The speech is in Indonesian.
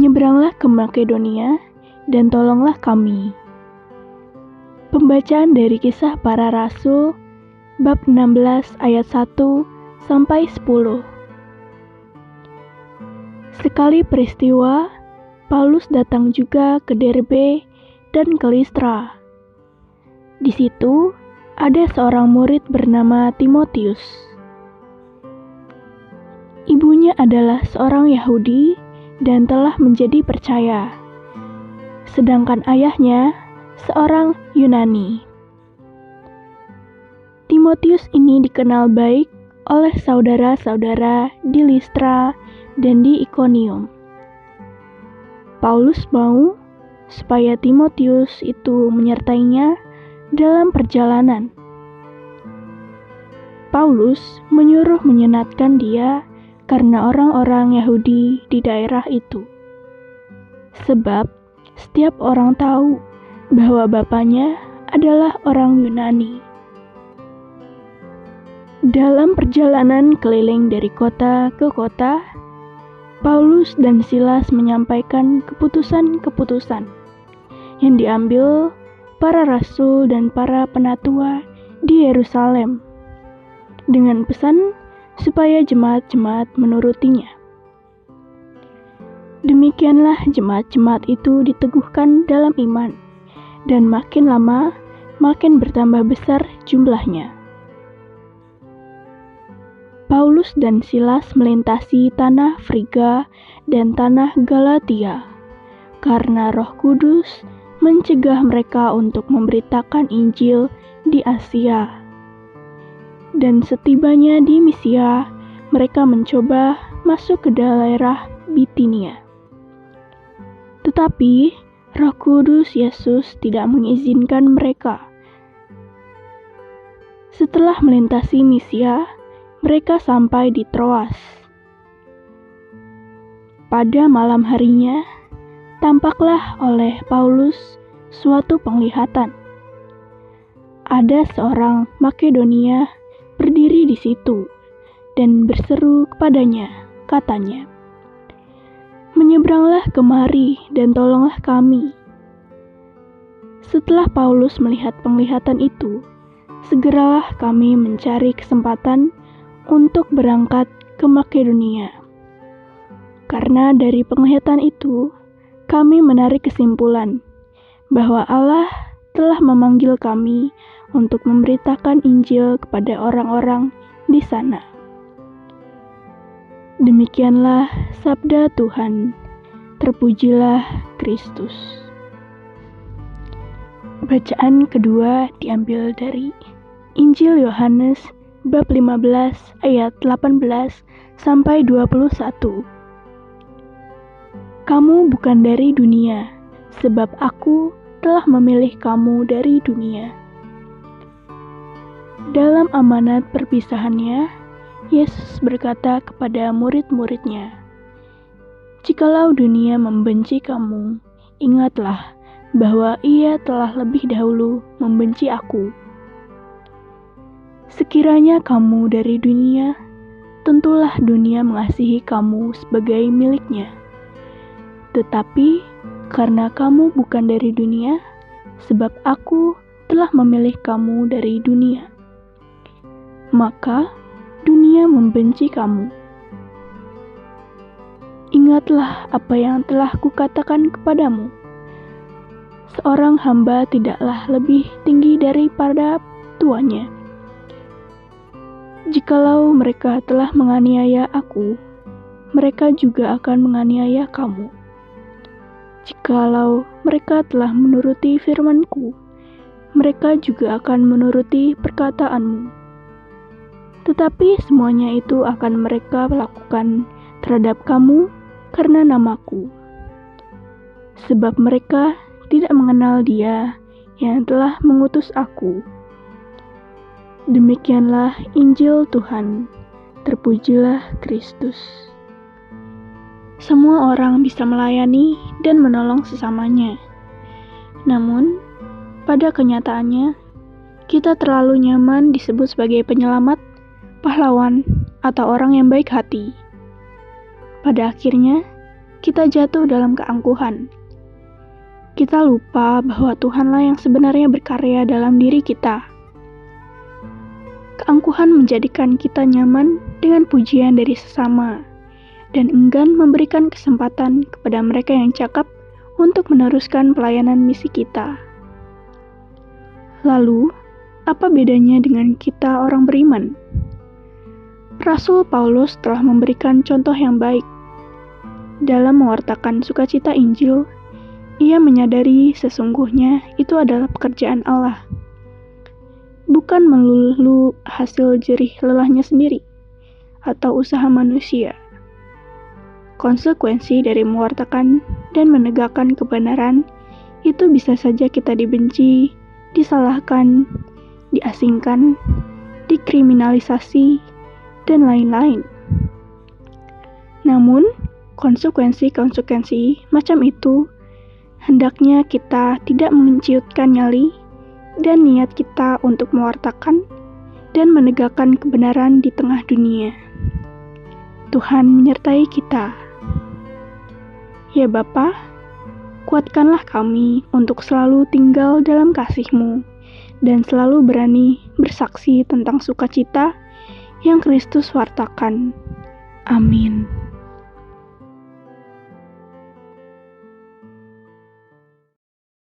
Menyeberanglah ke Makedonia, dan tolonglah kami. Pembacaan dari Kisah Para Rasul, bab 16 ayat 1 sampai 10. Sekali peristiwa, Paulus datang juga ke Derbe dan ke Listra. Di situ ada seorang murid bernama Timotius. Ibunya adalah seorang Yahudi dan telah menjadi percaya, sedangkan ayahnya seorang Yunani. Timotius ini dikenal baik oleh saudara-saudara di Listra dan di Ikonium. Paulus mau supaya Timotius itu menyertainya dalam perjalanan. Paulus menyuruh menyenatkan dia karena orang-orang Yahudi di daerah itu. Sebab setiap orang tahu bahwa bapaknya adalah orang Yunani. Dalam perjalanan keliling dari kota ke kota, Paulus dan Silas menyampaikan keputusan-keputusan yang diambil para rasul dan para penatua di Yerusalem dengan pesan supaya jemaat-jemaat menurutinya. Demikianlah jemaat-jemaat itu diteguhkan dalam iman, dan makin lama makin bertambah besar jumlahnya. Paulus dan Silas melintasi tanah Friga dan tanah Galatia, karena Roh Kudus mencegah mereka untuk memberitakan Injil di Asia. Dan setibanya di Misia, mereka mencoba masuk ke daerah Bitinia. Tetapi Roh Kudus Yesus tidak mengizinkan mereka. Setelah melintasi Misia, mereka sampai di Troas. Pada malam harinya, tampaklah oleh Paulus suatu penglihatan. Ada seorang Makedonia berdiri di situ dan berseru kepadanya, katanya, "Menyeberanglah kemari dan tolonglah kami." Setelah Paulus melihat penglihatan itu, segeralah kami mencari kesempatan untuk berangkat ke Makedonia. Karena dari penglihatan itu, kami menarik kesimpulan bahwa Allah telah memanggil kami untuk memberitakan Injil kepada orang-orang di sana. Demikianlah sabda Tuhan. Terpujilah Kristus. Bacaan kedua diambil dari Injil Yohanes bab 15 ayat 18 sampai 21. Kamu bukan dari dunia, sebab aku telah memilih kamu dari dunia. Dalam amanat perpisahannya, Yesus berkata kepada murid-muridnya, "Jikalau dunia membenci kamu, ingatlah bahwa ia telah lebih dahulu membenci aku. Sekiranya kamu dari dunia, tentulah dunia mengasihi kamu sebagai miliknya. Tetapi karena kamu bukan dari dunia, sebab aku telah memilih kamu dari dunia, maka dunia membenci kamu. Ingatlah apa yang telah kukatakan kepadamu. Seorang hamba tidaklah lebih tinggi daripada tuannya. Jikalau mereka telah menganiaya aku, mereka juga akan menganiaya kamu. Jikalau mereka telah menuruti firman-Ku, mereka juga akan menuruti perkataanmu. Tetapi semuanya itu akan mereka lakukan terhadap kamu karena namaku. Sebab mereka tidak mengenal Dia yang telah mengutus aku." Demikianlah Injil Tuhan. Terpujilah Kristus. Semua orang bisa melayani dan menolong sesamanya. Namun, pada kenyataannya, kita terlalu nyaman disebut sebagai penyelamat, pahlawan, atau orang yang baik hati. Pada akhirnya, kita jatuh dalam keangkuhan. Kita lupa bahwa Tuhanlah yang sebenarnya berkarya dalam diri kita. Keangkuhan menjadikan kita nyaman dengan pujian dari sesama, dan enggan memberikan kesempatan kepada mereka yang cakap untuk meneruskan pelayanan misi kita. Lalu, apa bedanya dengan kita orang beriman? Rasul Paulus telah memberikan contoh yang baik. Dalam mewartakan sukacita Injil, ia menyadari sesungguhnya itu adalah pekerjaan Allah, bukan melulu hasil jerih lelahnya sendiri atau usaha manusia. Konsekuensi dari mewartakan dan menegakkan kebenaran itu bisa saja kita dibenci, disalahkan, diasingkan, dikriminalisasi, dan lain-lain. Namun, konsekuensi macam itu hendaknya kita tidak menciutkan nyali dan niat kita untuk mewartakan dan menegakkan kebenaran di tengah dunia. Tuhan menyertai kita. Ya Bapa, kuatkanlah kami untuk selalu tinggal dalam kasih-Mu dan selalu berani bersaksi tentang sukacita yang Kristus wartakan. Amin.